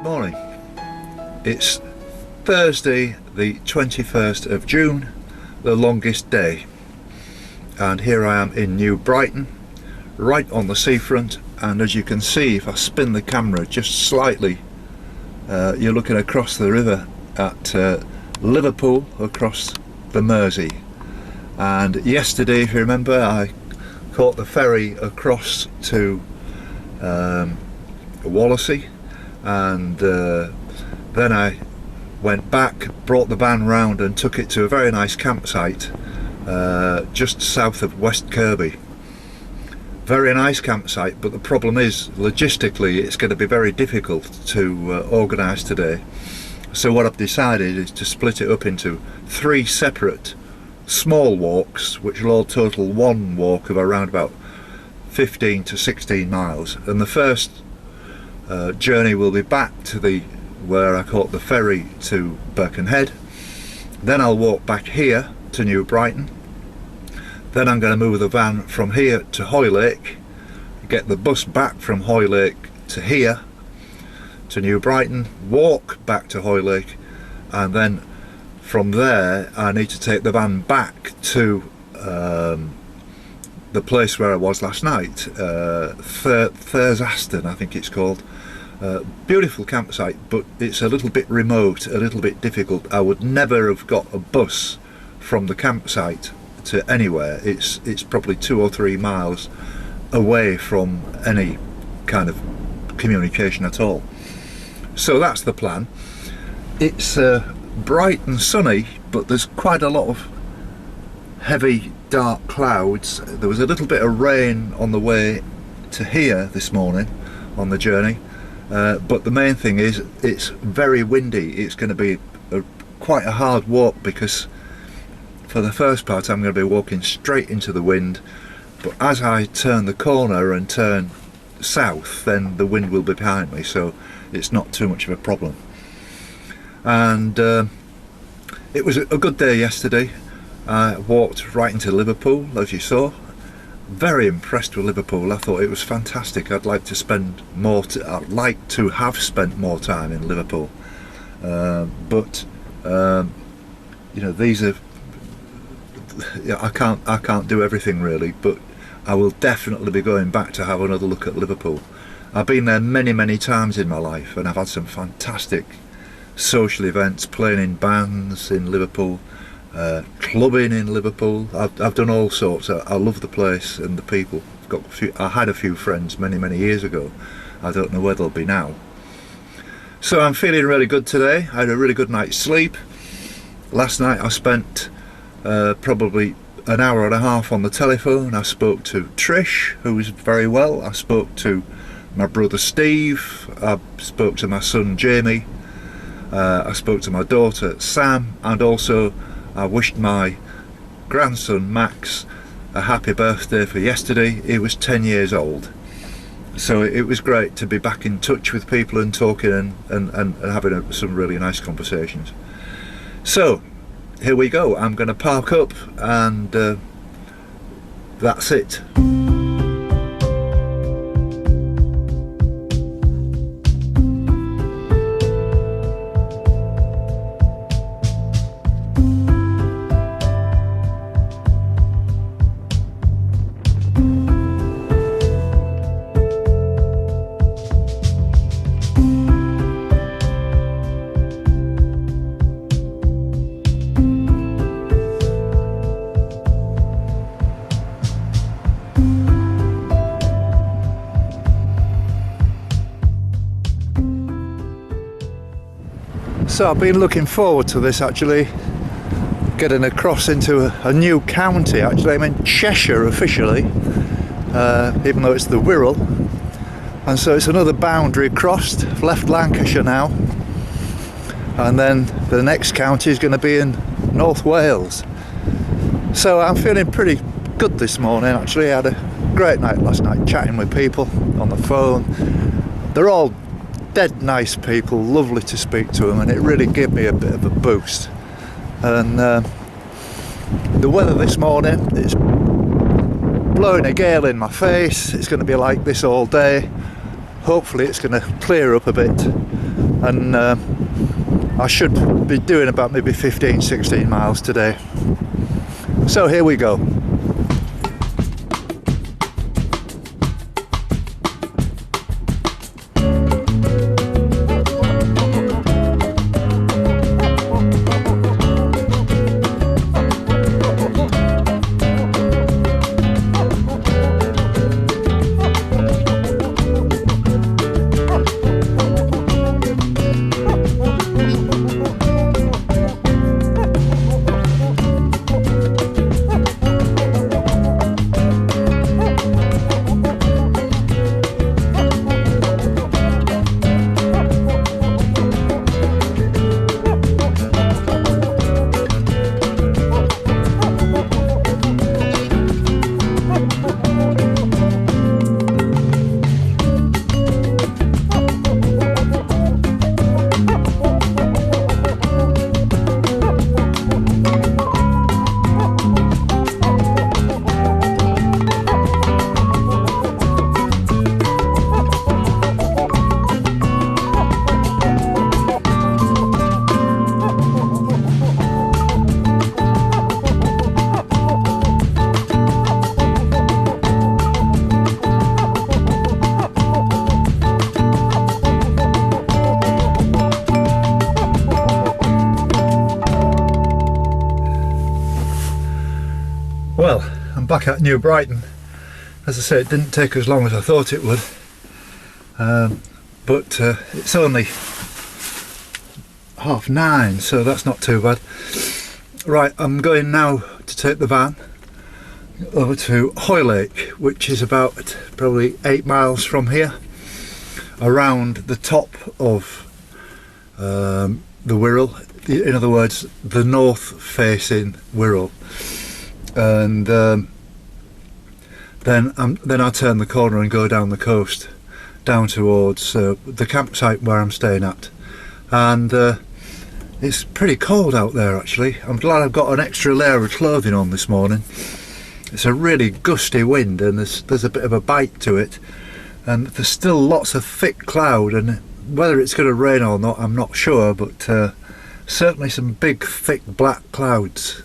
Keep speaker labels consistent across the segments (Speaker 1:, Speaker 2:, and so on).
Speaker 1: Morning. It's Thursday the 21st of June, the longest day, and here I am in New Brighton, right on the seafront, and as you can see, if I spin the camera just slightly, you're looking across the river at Liverpool, across the Mersey. And yesterday, if you remember, I caught the ferry across to Wallasey, and then I went back, brought the van round and took it to a very nice campsite just south of West Kirby. Very nice campsite, but the problem is logistically it's going to be very difficult to organise today. So what I've decided is to split it up into 3 separate small walks, which will all total one walk of around about 15 to 16 miles. And the first journey will be back to where I caught the ferry to Birkenhead. Then I'll walk back here to New Brighton. Then I'm going to move the van from here to Hoylake, get the bus back from Hoylake to here to New Brighton, walk back to Hoylake, and then from there I need to take the van back to the place where I was last night, Thursaston I think it's called. Beautiful campsite, but it's a little bit remote, a little bit difficult. I would never have got a bus from the campsite to anywhere. It's probably 2 or 3 miles away from any kind of communication at all. So that's the plan. It's bright and sunny, but there's quite a lot of heavy dark clouds. There was a little bit of rain on the way to here this morning on the journey, but the main thing is it's very windy. It's going to be quite a hard walk, because for the first part I'm going to be walking straight into the wind, but as I turn the corner and turn south, then the wind will be behind me, so it's not too much of a problem. And it was a good day yesterday. I walked right into Liverpool, as you saw. Very impressed with Liverpool. I thought it was fantastic. I'd like to spend more. I'd like to have spent more time in Liverpool, but you know, these are. I can't do everything really, but I will definitely be going back to have another look at Liverpool. I've been there many times in my life, and I've had some fantastic social events, playing in bands in Liverpool, clubbing in Liverpool. I've done all sorts. I love the place and the people. I had a few friends many years ago. I don't know where they'll be now. So I'm feeling really good today. I had a really good night's sleep. Last night I spent probably an hour and a half on the telephone. I spoke to Trish, who was very well. I spoke to my brother Steve. I spoke to my son Jamie. I spoke to my daughter Sam, and also I wished my grandson Max a happy birthday for yesterday. He was 10 years old. So it was great to be back in touch with people and talking and having some really nice conversations. So here we go. I'm going to park up, and that's it. So I've been looking forward to this, actually, getting across into a new county. Actually, I'm in Cheshire officially, even though it's the Wirral, and so it's another boundary crossed. I've left Lancashire now, and then the next county is going to be in North Wales. So I'm feeling pretty good this morning, actually. I had a great night last night, chatting with people on the phone. They're all dead nice people, lovely to speak to them, and it really gave me a bit of a boost. And the weather this morning, it's blowing a gale in my face. It's going to be like this all day. Hopefully it's going to clear up a bit, and I should be doing about maybe 15-16 miles today. So here we go. Well, I'm back at New Brighton. As I say, it didn't take as long as I thought it would, but it's only 9:30, so that's not too bad. Right, I'm going now to take the van over to Hoylake, which is about probably 8 miles from here, around the top of the Wirral, in other words, the north facing Wirral. And then I turn the corner and go down the coast, down towards the campsite where I'm staying at. And it's pretty cold out there actually. I'm glad I've got an extra layer of clothing on this morning. It's a really gusty wind and there's a bit of a bite to it, and there's still lots of thick cloud, and whether it's going to rain or not I'm not sure, but certainly some big thick black clouds.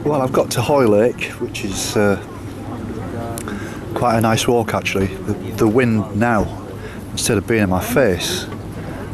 Speaker 1: Well, I've got to Hoylake, which is quite a nice walk actually. The wind now, instead of being in my face,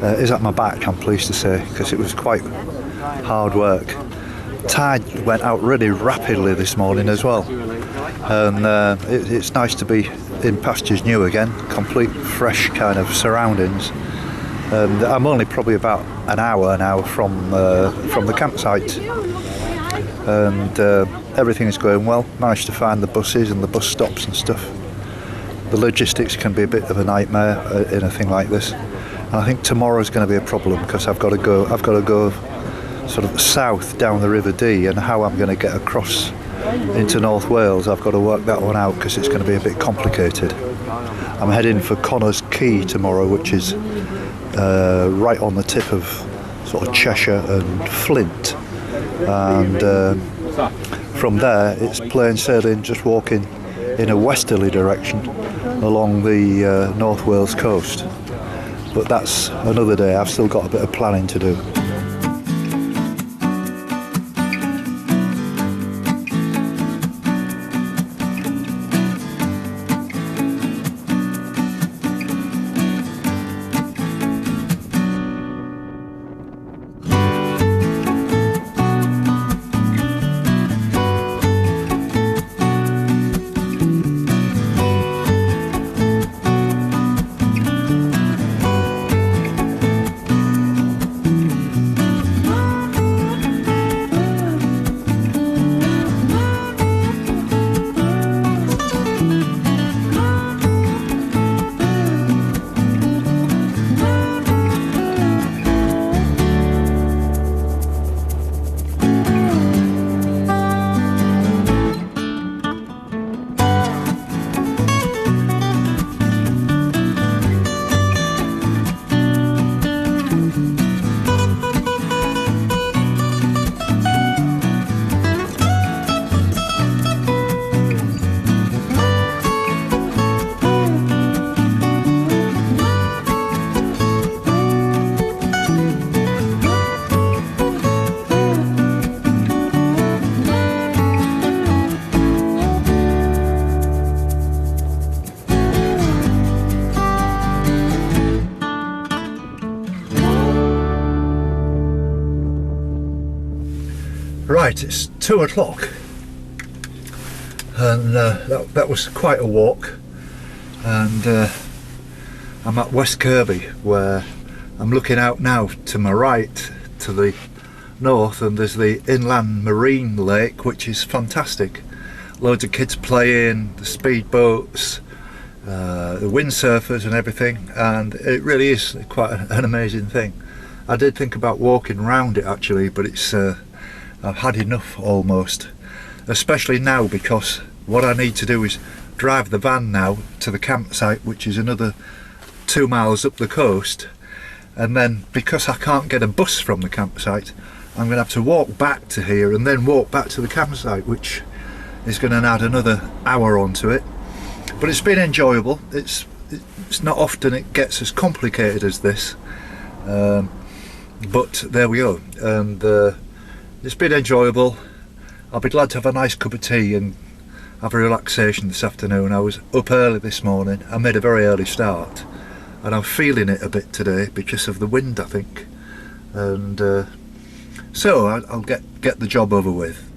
Speaker 1: is at my back, I'm pleased to say, because it was quite hard work. Tide went out really rapidly this morning as well, and it's nice to be in pastures new again, complete fresh kind of surroundings. And I'm only probably about an hour now from the campsite, and everything is going well. Managed to find the buses and the bus stops and stuff. The logistics can be a bit of a nightmare in a thing like this, and I think tomorrow's going to be a problem because I've got to go sort of south down the River Dee, and how I'm going to get across into North Wales, I've got to work that one out because it's going to be a bit complicated. I'm heading for Connors Quay tomorrow, which is right on the tip of sort of Cheshire and Flint, and from there it's plain sailing, just walking in a westerly direction along the North Wales coast. But that's another day. I've still got a bit of planning to do. Right, it's 2 o'clock, and that was quite a walk, and I'm at West Kirby, where I'm looking out now to my right to the north, and there's the inland marine lake, which is fantastic. Loads of kids playing, the speedboats, the windsurfers and everything, and it really is quite an amazing thing. I did think about walking around it actually, but it's I've had enough almost, especially now, because what I need to do is drive the van now to the campsite, which is another 2 miles up the coast, and then because I can't get a bus from the campsite, I'm going to have to walk back to here and then walk back to the campsite, which is going to add another hour onto it. But it's been enjoyable. It's not often it gets as complicated as this, but there we go, and it's been enjoyable. I'll be glad to have a nice cup of tea and have a relaxation this afternoon. I was up early this morning. I made a very early start, and I'm feeling it a bit today because of the wind, I think, and so I'll get the job over with.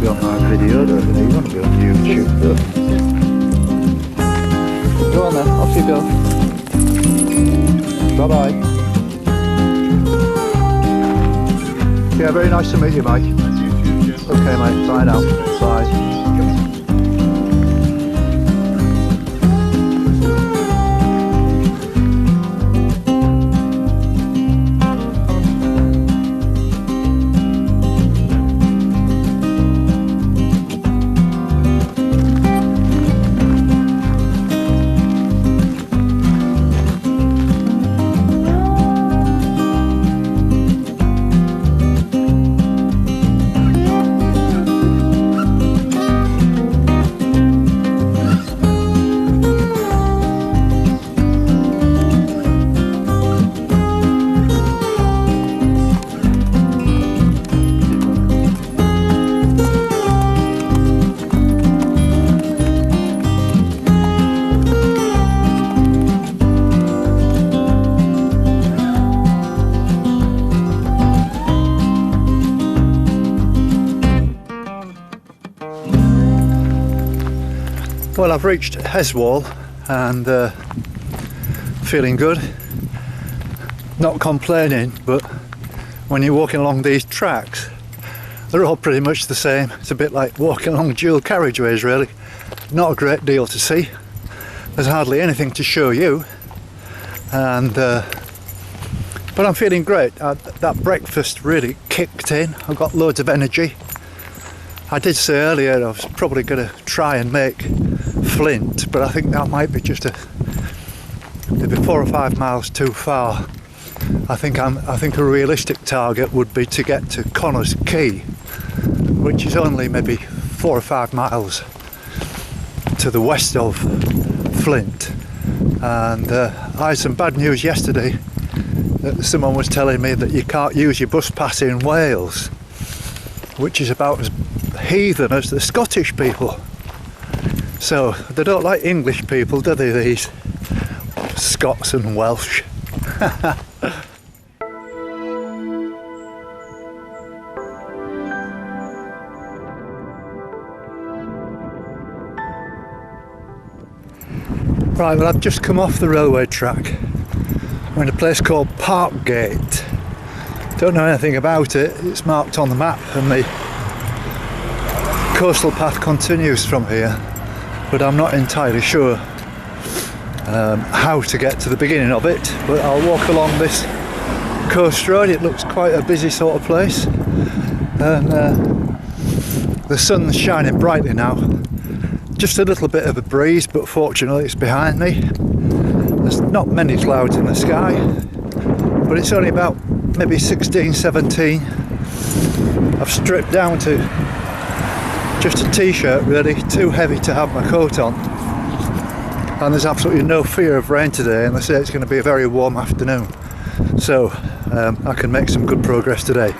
Speaker 1: on my video, don't you? You want to be on YouTube, don't you? Go on then, off you go. Bye bye. Yeah, very nice to meet you, Mike. Okay, mate, bye now. Bye. Well, I've reached Heswall and feeling good, not complaining, but when you're walking along these tracks, they're all pretty much the same. It's a bit like walking along dual carriageways, really. Not a great deal to see. There's hardly anything to show you, and but I'm feeling great. That breakfast really kicked in. I've got loads of energy. I did say earlier I was probably going to try and make Flint, but I think that might be just maybe 4 or 5 miles too far. I think a realistic target would be to get to Connors Quay, which is only maybe 4 or 5 miles to the west of Flint. And I had some bad news yesterday. Someone was telling me that you can't use your bus pass in Wales, which is about as heathen as the Scottish people. So they don't like English people, do they, these Scots and Welsh? Right, well, I've just come off the railway track. I'm in a place called Parkgate. Don't know anything about it. It's marked on the map and the coastal path continues from here, but I'm not entirely sure how to get to the beginning of it. But I'll walk along this coast road. It looks quite a busy sort of place, and the sun's shining brightly now. Just a little bit of a breeze, but fortunately it's behind me. There's not many clouds in the sky, but it's only about maybe 16, 17. I've stripped down to just a t-shirt, really, too heavy to have my coat on. And there's absolutely no fear of rain today, and they say it's going to be a very warm afternoon. So I can make some good progress today.